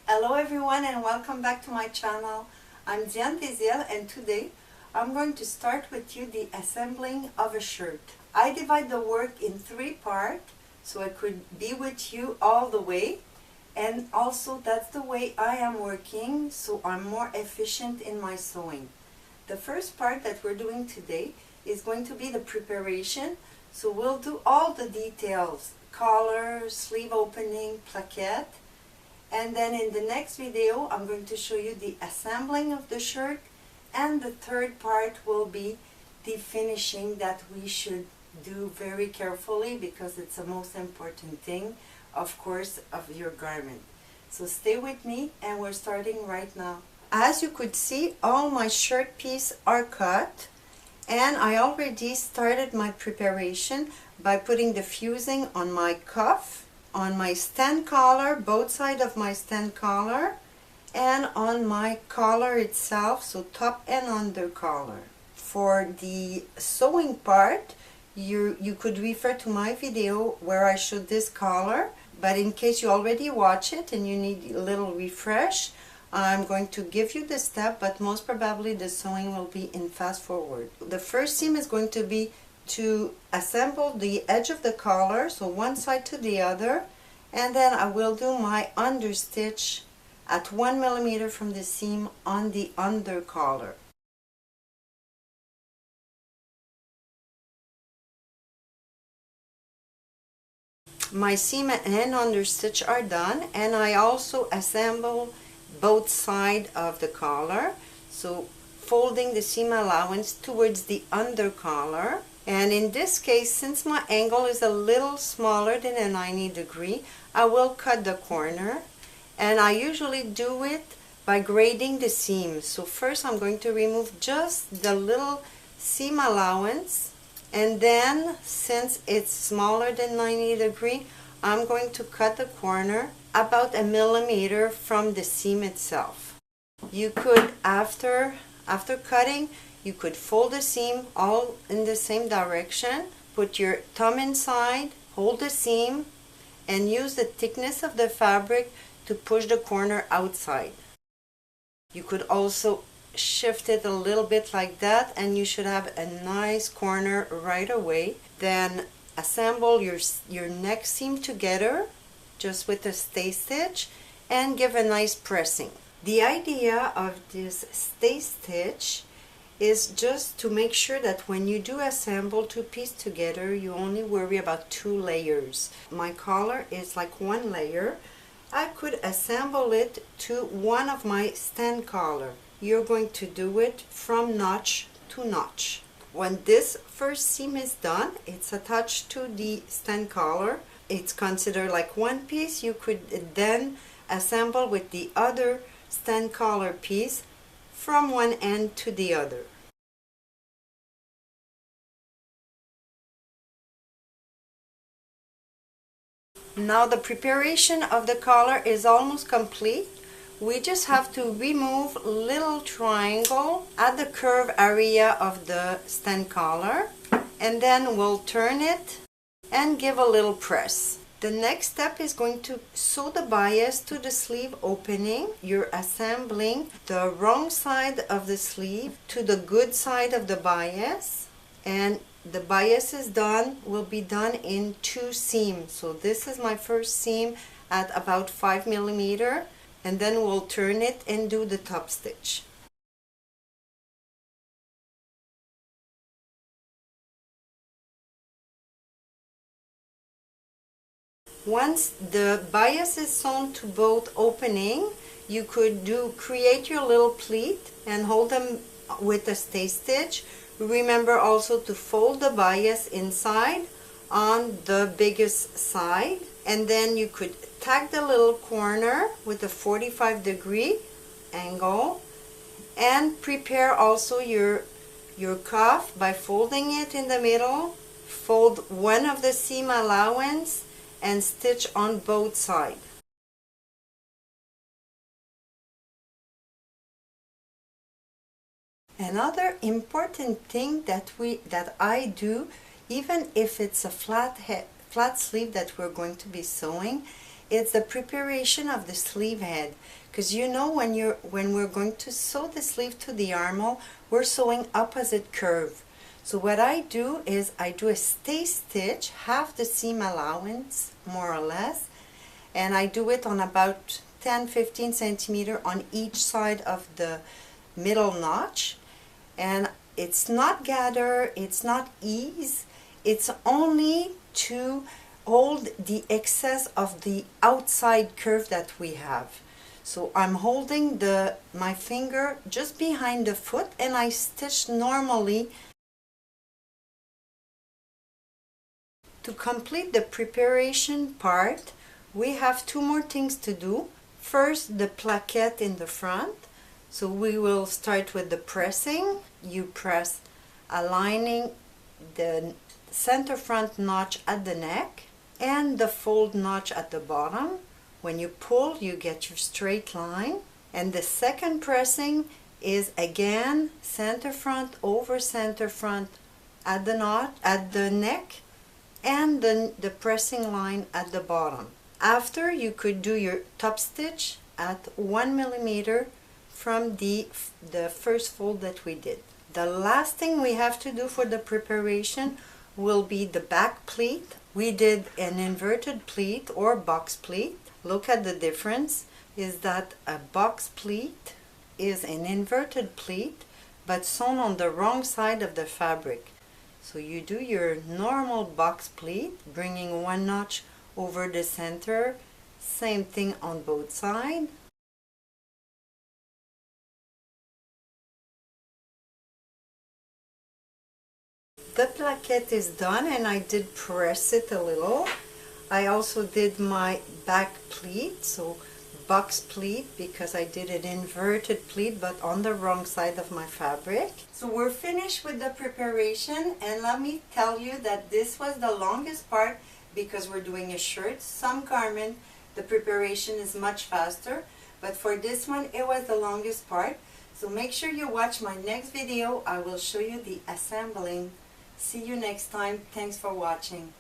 Hello everyone and welcome back to my channel. I'm Diane Deziel and today I'm going to start with you the assembling of a shirt. I divide the work in 3 parts so I could be with you all the way, and also that's the way I am working, so I'm more efficient in my sewing. The first part that we're doing today is going to be the preparation, so we'll do all the details: collar, sleeve opening, placket. And then in the next video, I'm going to show you the assembling of the shirt, and the third part will be the finishing that we should do very carefully because it's the most important thing, of course, of your garment. So stay with me and we're starting right now. As you could see, all my shirt pieces are cut, and I already started my preparation by putting the fusing on my cuff, on my stand collar, both sides of my stand collar, and on my collar itself, so top and under collar. For the sewing part, you could refer to my video where I showed this collar, but in case you already watch it and you need a little refresh, I'm going to give you the step, but most probably the sewing will be in fast forward. The first seam is going to be to assemble the edge of the collar, so one side to the other, and then I will do my understitch at 1 millimeter from the seam on the under collar. My seam and understitch are done, and I also assemble both sides of the collar, so folding the seam allowance towards the under collar. And in this case, since my angle is a little smaller than a 90 degree, I will cut the corner, and I usually do it by grading the seam. So first I'm going to remove just the little seam allowance, and then since it's smaller than 90 degree, I'm going to cut the corner about 1 millimeter from the seam itself. You could, after cutting, you could fold the seam all in the same direction, put your thumb inside, hold the seam, and use the thickness of the fabric to push the corner outside. You could also shift it a little bit like that, and you should have a nice corner right away. Then assemble your next seam together just with a stay stitch and give a nice pressing. The idea of this stay stitch is just to make sure that when you do assemble 2 pieces together, you only worry about 2 layers. My collar is like 1 layer. I could assemble it to one of my stand collar. You're going to do it from notch to notch. When this first seam is done, it's attached to the stand collar. It's considered like 1 piece. You could then assemble with the other stand collar piece from one end to the other. Now the preparation of the collar is almost complete. We just have to remove little triangle at the curve area of the stand collar, and then we'll turn it and give a little press. The next step is going to sew the bias to the sleeve opening. You're assembling the wrong side of the sleeve to the good side of the bias, and the bias will be done in 2 seams. So this is my first seam at about 5 millimeter, and then we'll turn it and do the top stitch. Once the bias is sewn to both opening, you could create your little pleat and hold them with a stay stitch. Remember also to fold the bias inside on the biggest side, and then you could tack the little corner with a 45 degree angle, and prepare also your cuff by folding it in the middle. Fold one of the seam allowance and stitch on both sides. Another important thing that I do even if it's a flat sleeve that we're going to be sewing, it's the preparation of the sleeve head. Because you know, when we're going to sew the sleeve to the armhole, we're sewing opposite curve. So what I do is I do a stay stitch, half the seam allowance more or less, and I do it on about 10-15 centimeter on each side of the middle notch. And it's not gather, it's not ease, it's only to hold the excess of the outside curve that we have. So I'm holding my finger just behind the foot and I stitch normally. To complete the preparation part, we have two more things to do. First, the placket in the front. So we will start with the pressing. You press aligning the center front notch at the neck and the fold notch at the bottom. When you pull, you get your straight line. And the second pressing is again center front over center front at the neck, and then the pressing line at the bottom. After, you could do your top stitch at 1 millimeter from the first fold that we did. The last thing we have to do for the preparation will be the back pleat. We did an inverted pleat or box pleat. Look at the difference, is that a box pleat is an inverted pleat but sewn on the wrong side of the fabric. So you do your normal box pleat, bringing one notch over the center, same thing on both sides. The placket is done and I did press it a little. I also did my back pleat, so box pleat, because I did an inverted pleat but on the wrong side of my fabric. So we're finished with the preparation, and let me tell you that this was the longest part because we're doing a shirt. Some garment the preparation is much faster, but for this one it was the longest part. So make sure you watch my next video. I will show you the assembling. See you next time. Thanks for watching.